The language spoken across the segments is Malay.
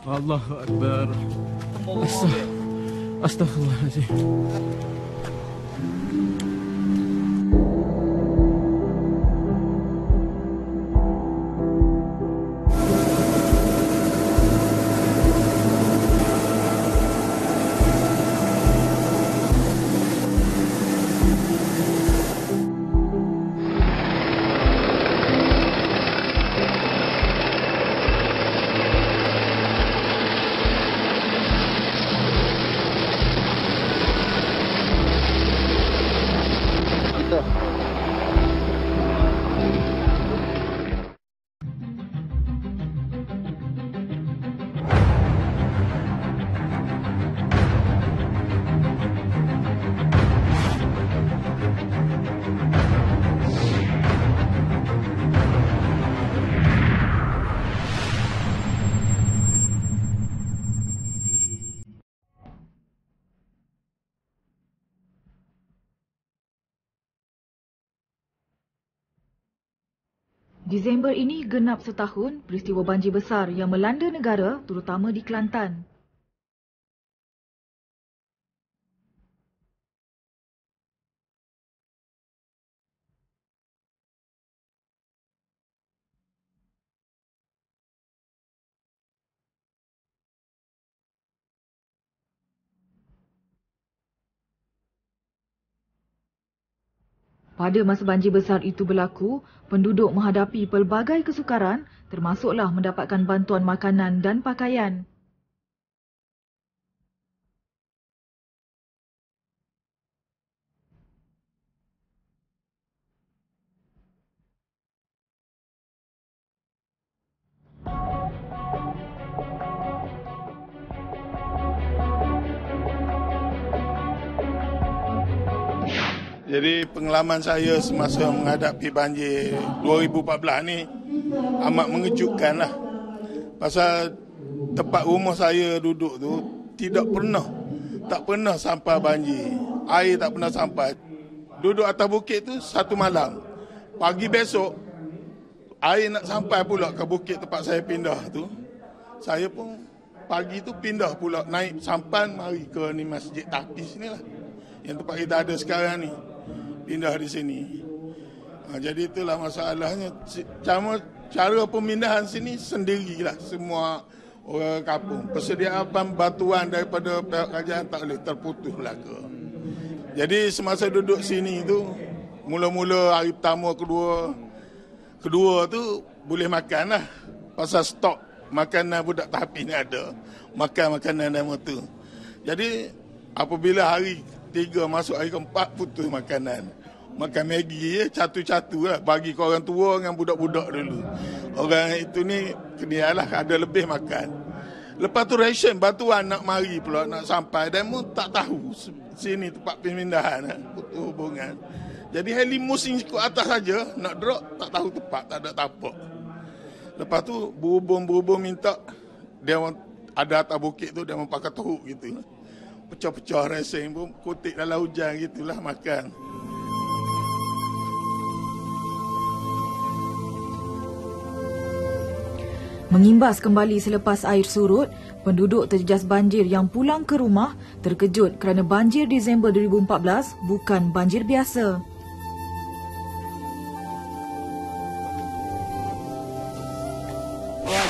Allahu Akbar. Astaghfirullahaladzim. Disember ini genap setahun peristiwa banjir besar yang melanda negara terutama di Kelantan. Pada masa banjir besar itu berlaku, penduduk menghadapi pelbagai kesukaran termasuklah mendapatkan bantuan makanan dan pakaian. Jadi pengalaman saya semasa menghadapi banjir 2014 ni amat mengejutkan lah. Pasal tempat rumah saya duduk tu tak pernah sampai banjir. Air tak pernah sampai. Duduk atas bukit tu satu malam. Pagi besok air nak sampai pula ke bukit tempat saya pindah tu. Saya pun pagi tu pindah pula naik sampan mari ke ni Masjid Tahfiz ni lah. Yang tempat kita ada sekarang ni. Pindah di sini. Jadi itulah masalahnya. Cara pemindahan sini sendirilah semua orang kampung. Persediaan bantuan daripada pihak kerajaan tak boleh terputus belaka. Jadi semasa duduk sini tu, mula-mula hari pertama, kedua tu boleh makan lah. Pasal stok makanan budak tahfiz ni ada. Makan makanan dan tu. Jadi apabila hari 3 masuk hari keempat putus makanan. Makan Maggi catu-catu lah. Bagi ke orang tua dengan budak-budak dulu. Orang itu ni kenialah ada lebih makan. Lepas tu ration bantuan nak mari pula nak sampai. Dan pun tak tahu sini tempat pemindahan putus hubungan. Jadi helimus ikut atas saja nak drop tak tahu tempat, tak ada tapak. Lepas tu berhubung minta dia ada atas bukit tu dia pakai teruk gitu. Pecah-pecah racing pun kutik dalam hujan gitulah makan. Mengimbas kembali selepas air surut, penduduk terjejas banjir yang pulang ke rumah terkejut kerana banjir Disember 2014 bukan banjir biasa.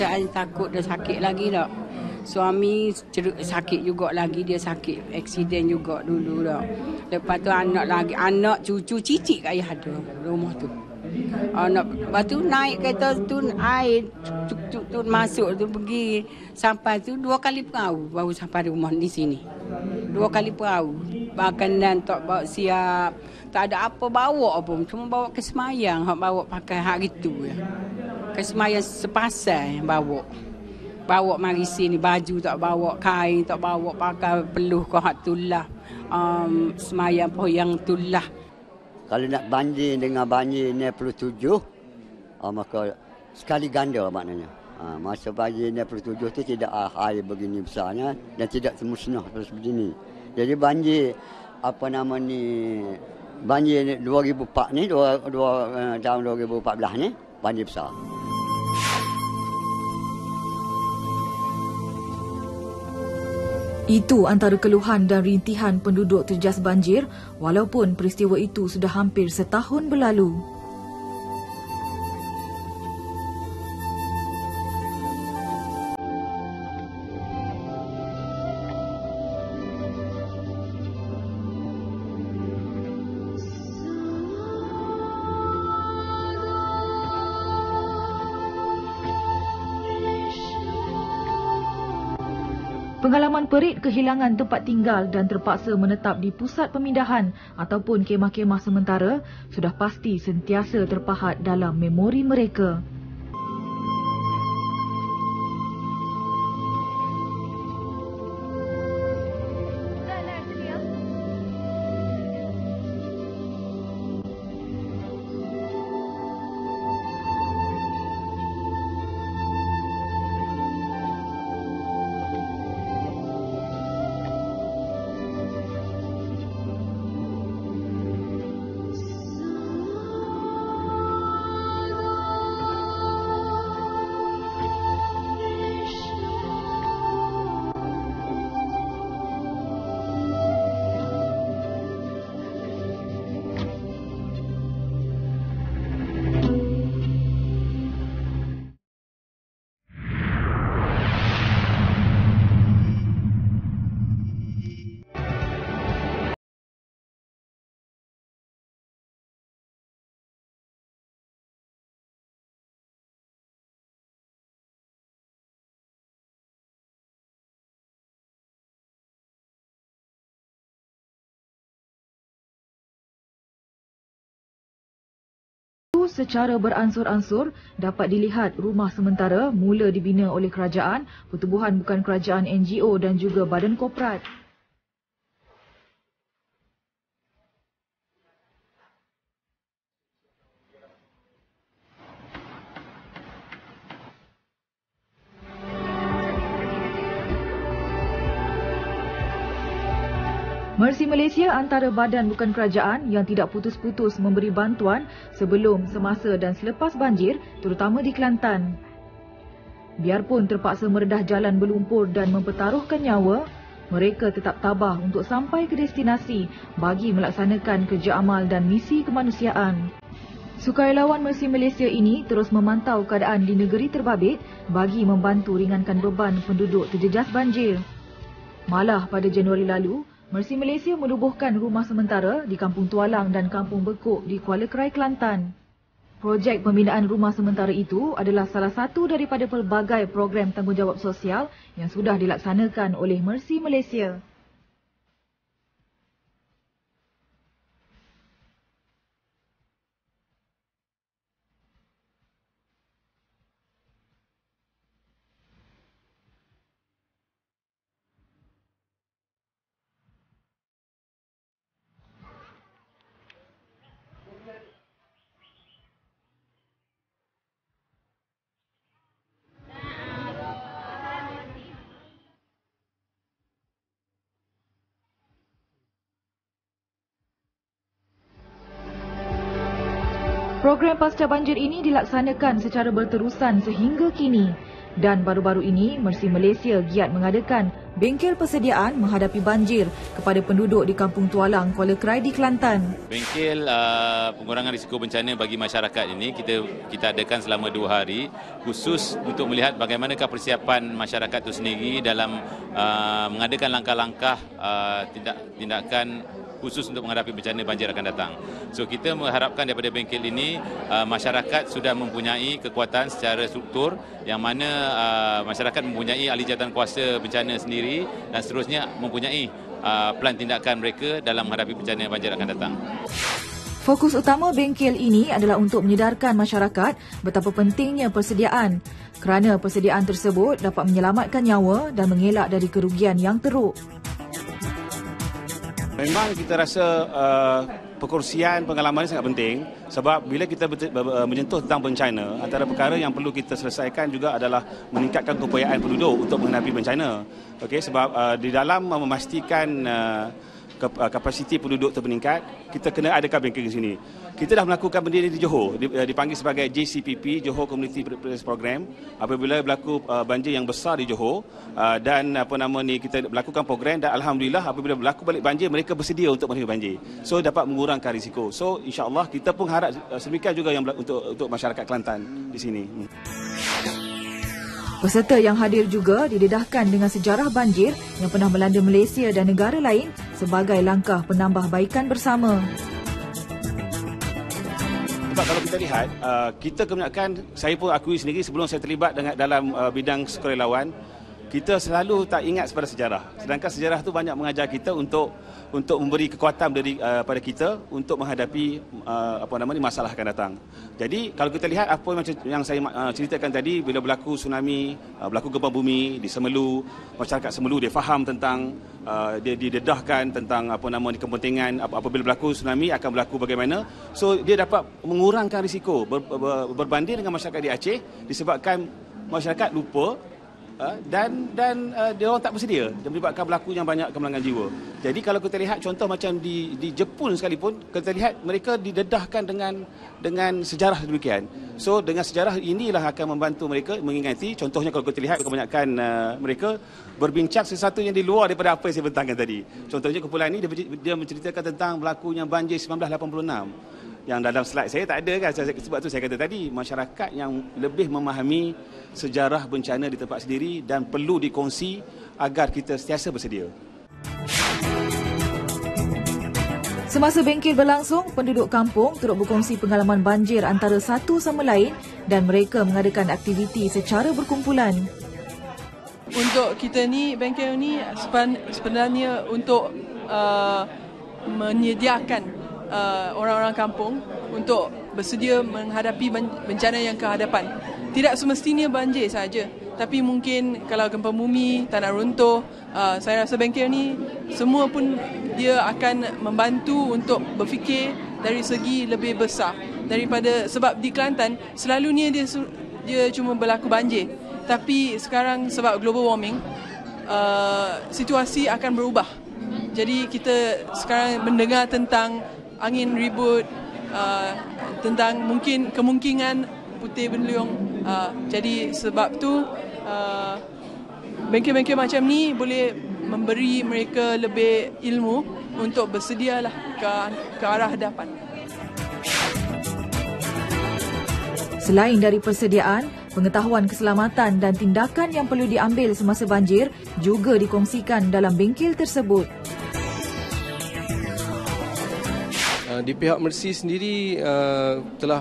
Saya takut dia sakit lagi tak. Suami sakit juga lagi, dia sakit aksiden juga dulu dah. Lepas tu anak cucu cicit kat ayah ada rumah tu. Lepas tu naik kereta tu air tu masuk tu pergi sampai tu 2 kali perahu baru sampai rumah di sini. 2 kali perahu. Makanan tak bawa siap, tak ada apa bawa pun, cuma bawa ke semayang, bawa pakai hari tu ya. Ke semayang sepasal bawa. Bawa mari sini, baju tak bawa, kain tak bawa, pakai peluh ke hak tulah. Semayang poyang tulah. Kalau nak banding dengan banjir 97, maka sekali ganda maknanya. Masa banjir 97 tu tidak air begini besarnya dan tidak semusnah seperti ini. Jadi banjir banjir 2004 ni, tahun 2014 ni banjir besar. Itu antara keluhan dan rintihan penduduk terjejas banjir walaupun peristiwa itu sudah hampir setahun berlalu. Pengalaman perit kehilangan tempat tinggal dan terpaksa menetap di pusat pemindahan ataupun kemah-kemah sementara sudah pasti sentiasa terpahat dalam memori mereka. Secara beransur-ansur dapat dilihat rumah sementara mula dibina oleh kerajaan, pertubuhan bukan kerajaan NGO dan juga badan korporat. Mercy Malaysia antara badan bukan kerajaan yang tidak putus-putus memberi bantuan sebelum, semasa dan selepas banjir, terutama di Kelantan. Biarpun terpaksa meredah jalan berlumpur dan mempertaruhkan nyawa, mereka tetap tabah untuk sampai ke destinasi bagi melaksanakan kerja amal dan misi kemanusiaan. Sukarelawan Mercy Malaysia ini terus memantau keadaan di negeri terbabit bagi membantu ringankan beban penduduk terjejas banjir. Malah pada Januari lalu, Mercy Malaysia menubuhkan rumah sementara di Kampung Tualang dan Kampung Bekuk di Kuala Krai, Kelantan. Projek pembinaan rumah sementara itu adalah salah satu daripada pelbagai program tanggungjawab sosial yang sudah dilaksanakan oleh Mercy Malaysia. Program pasca banjir ini dilaksanakan secara berterusan sehingga kini dan baru-baru ini Mercy Malaysia giat mengadakan bengkel persediaan menghadapi banjir kepada penduduk di Kampung Tualang, Kuala Krai di Kelantan. Bengkel pengurangan risiko bencana bagi masyarakat ini kita adakan selama 2 hari khusus untuk melihat bagaimanakah persiapan masyarakat itu sendiri dalam mengadakan langkah-langkah tindakan khusus untuk menghadapi bencana banjir akan datang. So kita mengharapkan daripada bengkel ini masyarakat sudah mempunyai kekuatan secara struktur yang mana masyarakat mempunyai ahli jawatan kuasa bencana sendiri dan seterusnya mempunyai plan tindakan mereka dalam menghadapi bencana banjir akan datang. Fokus utama bengkel ini adalah untuk menyedarkan masyarakat betapa pentingnya persediaan kerana persediaan tersebut dapat menyelamatkan nyawa dan mengelak dari kerugian yang teruk. Memang kita rasa perkongsian pengalaman ini sangat penting sebab bila kita menyentuh tentang bencana, antara perkara yang perlu kita selesaikan juga adalah meningkatkan keupayaan penduduk untuk menghadapi bencana. Okey, sebab di dalam memastikan kapasiti penduduk meningkat, kita kena adakan bengkel di sini. Kita dah melakukan benda ini di Johor, dipanggil sebagai JCPP, Johor Community Preparedness Program. Apabila berlaku banjir yang besar di Johor dan kita melakukan program, dan alhamdulillah apabila berlaku balik banjir, mereka bersedia untuk menerima banjir. So dapat mengurangkan risiko. So insya-Allah kita pun harap sedemikian juga yang untuk masyarakat Kelantan di sini. Peserta yang hadir juga didedahkan dengan sejarah banjir yang pernah melanda Malaysia dan negara lain sebagai langkah penambahbaikan bersama. Sebab kalau kita lihat, kita kebanyakan, saya pun akui sendiri sebelum saya terlibat dalam bidang sukarelawan, kita selalu tak ingat pada sejarah. Sedangkan sejarah itu banyak mengajar kita untuk memberi kekuatan pada kita untuk menghadapi masalah akan datang. Jadi kalau kita lihat apa yang saya ceritakan tadi, bila berlaku tsunami, berlaku gempa bumi di Semelu, masyarakat Semelu dia faham tentang dia didedahkan tentang kepentingan apabila berlaku tsunami akan berlaku bagaimana. So dia dapat mengurangkan risiko berbanding dengan masyarakat di Aceh disebabkan masyarakat lupa dan dia orang tak bersedia dan menyebabkan berlakunya banyak kemalangan jiwa. Jadi kalau kita lihat contoh macam di Jepun sekalipun, kita lihat mereka didedahkan dengan sejarah demikian. So dengan sejarah inilah akan membantu mereka mengingati. Contohnya kalau kita lihat kebanyakan mereka berbincang sesuatu yang di luar daripada apa yang saya bentangkan tadi. Contohnya kumpulan ini dia menceritakan tentang berlakunya banjir 1986. Yang dalam slide saya tak ada kan, sebab tu saya kata tadi masyarakat yang lebih memahami sejarah bencana di tempat sendiri dan perlu dikongsi agar kita sentiasa bersedia. Semasa bengkel berlangsung, penduduk kampung turut berkongsi pengalaman banjir antara satu sama lain dan mereka mengadakan aktiviti secara berkumpulan. Untuk kita ni, bengkel ni sebenarnya untuk menyediakan orang-orang kampung untuk bersedia menghadapi bencana yang ke hadapan. Tidak semestinya banjir saja, tapi mungkin kalau gempa bumi, tanah runtuh, saya rasa bengkel ni semua pun dia akan membantu untuk berfikir dari segi lebih besar daripada, sebab di Kelantan selalunya dia cuma berlaku banjir, tapi sekarang sebab global warming situasi akan berubah. Jadi kita sekarang mendengar tentang angin ribut, tentang kemungkinan putih beliung. Jadi sebab tu bengkel-bengkel macam ni boleh memberi mereka lebih ilmu untuk bersedialah ke arah hadapan. Selain dari persediaan, pengetahuan keselamatan dan tindakan yang perlu diambil semasa banjir juga dikongsikan dalam bengkel tersebut. Di pihak Mercy sendiri telah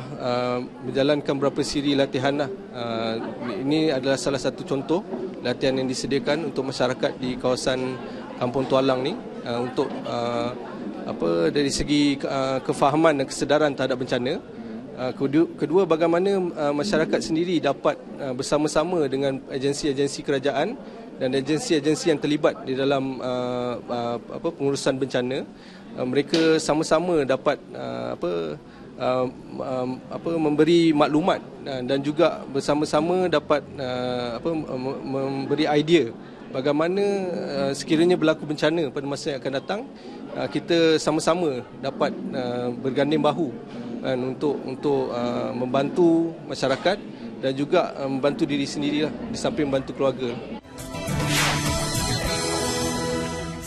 menjalankan beberapa siri latihan. Ini adalah salah satu contoh latihan yang disediakan untuk masyarakat di kawasan Kampung Tualang ni untuk dari segi kefahaman dan kesedaran terhadap bencana. Kedua, bagaimana masyarakat sendiri dapat bersama-sama dengan agensi-agensi kerajaan dan agensi-agensi yang terlibat di dalam pengurusan bencana. Mereka sama-sama dapat memberi maklumat dan juga bersama-sama dapat memberi idea bagaimana sekiranya berlaku bencana pada masa yang akan datang, kita sama-sama dapat berganding bahu untuk membantu masyarakat dan juga membantu diri sendirilah di samping membantu keluarga.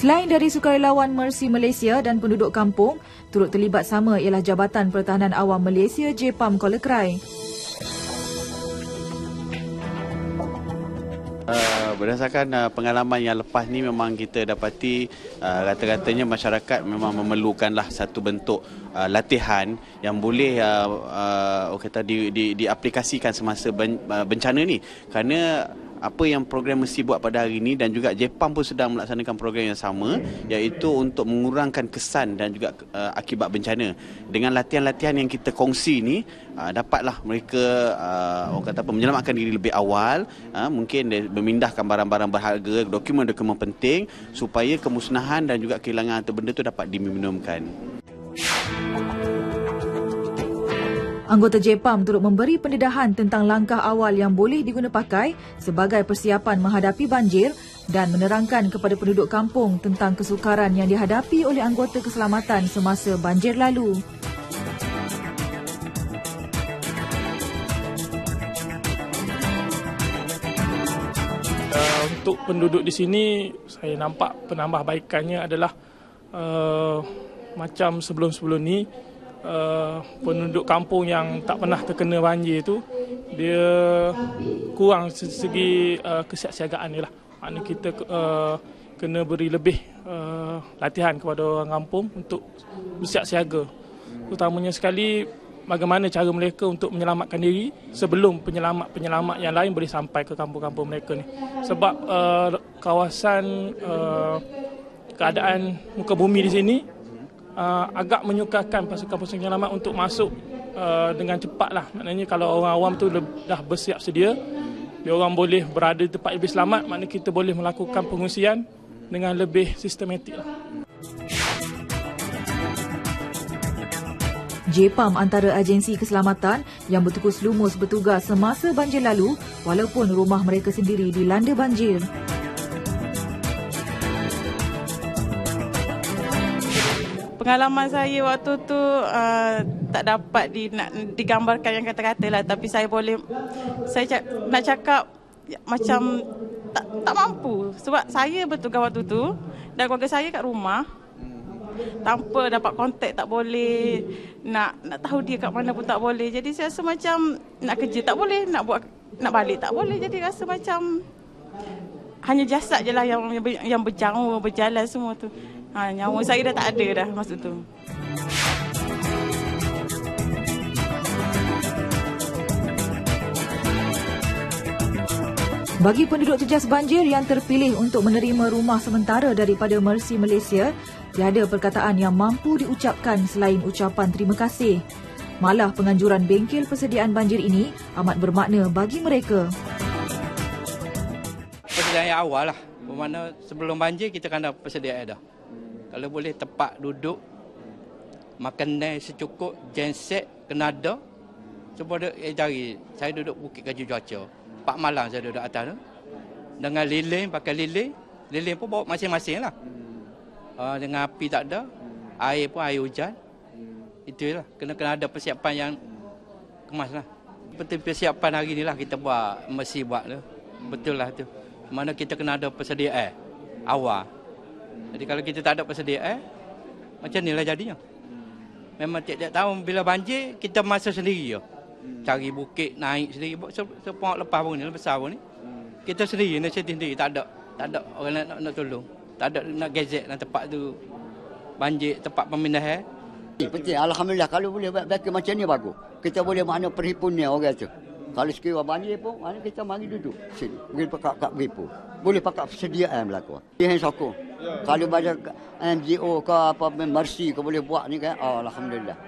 Selain dari sukarelawan Mercy Malaysia dan penduduk kampung, turut terlibat sama ialah Jabatan Pertahanan Awam Malaysia JPAM Kuala Krai. Berdasarkan pengalaman yang lepas ni, memang kita dapati rata-ratanya masyarakat memang memerlukanlah satu bentuk latihan yang boleh diaplikasikan semasa bencana ni. Kerana apa yang program Mercy buat pada hari ini dan juga JPAM pun sedang melaksanakan program yang sama, iaitu untuk mengurangkan kesan dan juga akibat bencana. Dengan latihan-latihan yang kita kongsi ni, dapatlah mereka menyelamatkan diri lebih awal, mungkin memindahkan barang-barang berharga, dokumen-dokumen penting supaya kemusnahan dan juga kehilangan harta benda itu dapat diminimumkan. Anggota JPAM turut memberi pendedahan tentang langkah awal yang boleh diguna pakai sebagai persiapan menghadapi banjir dan menerangkan kepada penduduk kampung tentang kesukaran yang dihadapi oleh anggota keselamatan semasa banjir lalu. Untuk penduduk di sini, saya nampak penambahbaikannya adalah macam sebelum-sebelum ni, penduduk kampung yang tak pernah terkena banjir tu, dia kurang segi kesiapsiagaan ni lah. Maknanya kita kena beri lebih latihan kepada orang kampung untuk bersiap siaga. Terutamanya sekali, bagaimana cara mereka untuk menyelamatkan diri sebelum penyelamat-penyelamat yang lain boleh sampai ke kampung-kampung mereka ni. Sebab kawasan keadaan muka bumi di sini agak menyukarkan pasukan-pasukan penyelamat untuk masuk dengan cepat lah. Maknanya kalau orang awam tu dah bersiap sedia, dia orang boleh berada di tempat lebih selamat, maknanya kita boleh melakukan pengungsian dengan lebih sistematik lah. JPAM antara agensi keselamatan yang bertukus lumus bertugas semasa banjir lalu walaupun rumah mereka sendiri dilanda banjir. Pengalaman saya waktu tu tak dapat digambarkan yang kata-kata lah, tapi saya nak cakap macam tak mampu sebab saya bertugas waktu tu dan keluarga saya kat rumah tanpa dapat kontak, tak boleh nak tahu dia kat mana pun tak boleh. Jadi saya rasa macam nak kerja tak boleh, nak balik tak boleh. Jadi rasa macam hanya jasad je lah yang berjalan semua tu. Nyawa saya dah tak ada dah masa tu. Bagi penduduk terjejas banjir yang terpilih untuk menerima rumah sementara daripada Mercy Malaysia, tiada perkataan yang mampu diucapkan selain ucapan terima kasih. Malah penganjuran bengkel persediaan banjir ini amat bermakna bagi mereka. Persediaan yang awal lah. Bermakna sebelum banjir kita kan ada persediaan dah. Kalau boleh tempat duduk, makanan secukup, genset, kena ada. Sebab cari, saya duduk Bukit Kaju Cuaca. 4 malam saya duduk atas tu. Dengan lilin, pakai lilin. Lilin pun bawa masing-masing lah. Dengan api tak ada. Air pun air hujan. Itulah. Kena ada persiapan yang kemas lah. Seperti persiapan hari ni lah kita buat, mesti buat tu. Betul lah tu. Mana kita kena ada persediaan awal. Jadi kalau kita tak ada persediaan, macam ni lah jadinya. Memang tiap-tiap tahun bila banjir, kita masa sendiri je. Cari bukit, naik sendiri. Sepuluh lepas pun ni, besar pun ni. Kita sendiri, nak sendiri. Tak ada orang nak tolong. Tak ada nak gazet dalam tempat tu. Banjir, tempat pemindahan. Penting, Alhamdulillah. Kalau boleh buat macam ni bagus. Kita boleh makna perhimpunan orang tu. Kalau sekiranya banjir pun, mana kita mari duduk sini. Boleh pakai kat beripu. Boleh pakai persediaan berlaku. Dia yang sokong. Kalau banyak NGO ke apa, Mercy ke boleh buat ni kan, Alhamdulillah.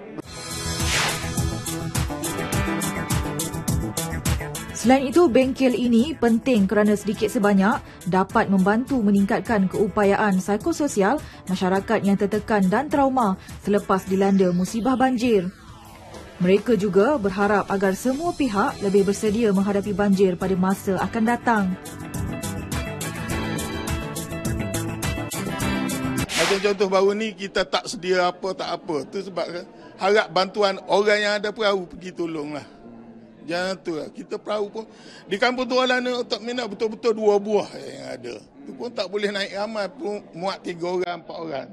Selain itu, bengkel ini penting kerana sedikit sebanyak dapat membantu meningkatkan keupayaan psikososial masyarakat yang tertekan dan trauma selepas dilanda musibah banjir. Mereka juga berharap agar semua pihak lebih bersedia menghadapi banjir pada masa akan datang. Macam contoh baru ni, kita tak sedia apa tak apa. Tu sebab harap bantuan orang yang ada perahu pergi tolonglah. Jangan tu lah. Kita perahu pun di kampung tu orang tak minat betul-betul 2 buah yang ada. Tu pun tak boleh naik ramai pun, muat 3 orang, 4 orang.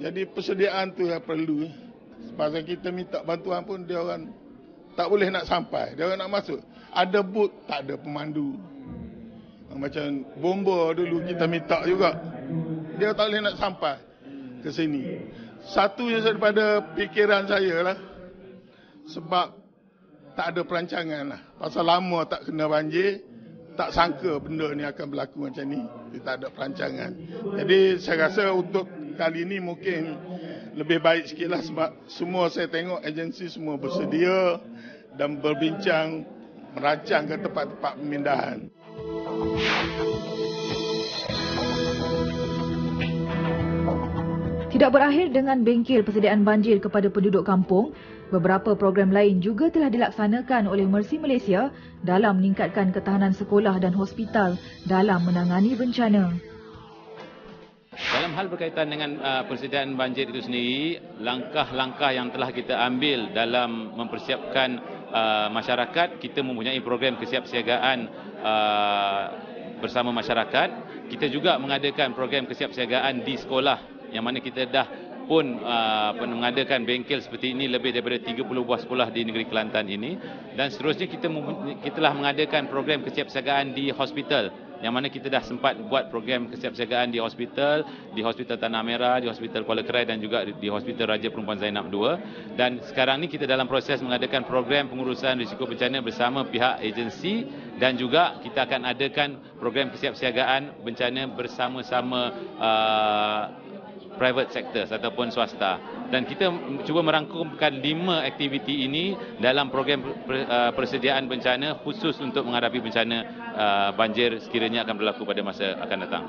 Jadi persediaan tu yang perlu. Sebab kita minta bantuan pun dia orang tak boleh nak sampai. Dia orang nak masuk. Ada bot, tak ada pemandu. Macam bomba dulu kita minta juga. Dia tak boleh nak sampai ke sini. Satu je daripada fikiran saya lah. Sebab tak ada perancangan lah. Pasal lama tak kena banjir, tak sangka benda ni akan berlaku macam ni. Dia tak ada perancangan. Jadi saya rasa untuk kali ni mungkin lebih baik sikit lah. Sebab semua saya tengok agensi semua bersedia dan berbincang merancang ke tempat-tempat pemindahan. Tidak berakhir dengan bengkel persediaan banjir kepada penduduk kampung, Beberapa program lain juga telah dilaksanakan oleh Mercy Malaysia dalam meningkatkan ketahanan sekolah dan hospital dalam menangani bencana. Dalam hal berkaitan dengan persediaan banjir itu sendiri, langkah-langkah yang telah kita ambil dalam mempersiapkan masyarakat, kita mempunyai program kesiapsiagaan bersama masyarakat. Kita juga mengadakan program kesiapsiagaan di sekolah, yang mana kita dah pun mengadakan bengkel seperti ini lebih daripada 30 buah sekolah di negeri Kelantan ini. Dan seterusnya kita telah mengadakan program kesiapsiagaan di hospital, yang mana kita dah sempat buat program kesiapsiagaan di Hospital Tanah Merah, di Hospital Kuala Krai dan juga di Hospital Raja Perempuan Zainab II. Dan sekarang ni kita dalam proses mengadakan program pengurusan risiko bencana bersama pihak agensi, dan juga kita akan adakan program kesiapsiagaan bencana bersama-sama private sectors ataupun swasta. Dan kita cuba merangkumkan 5 aktiviti ini dalam program persediaan bencana khusus untuk menghadapi bencana banjir sekiranya akan berlaku pada masa akan datang.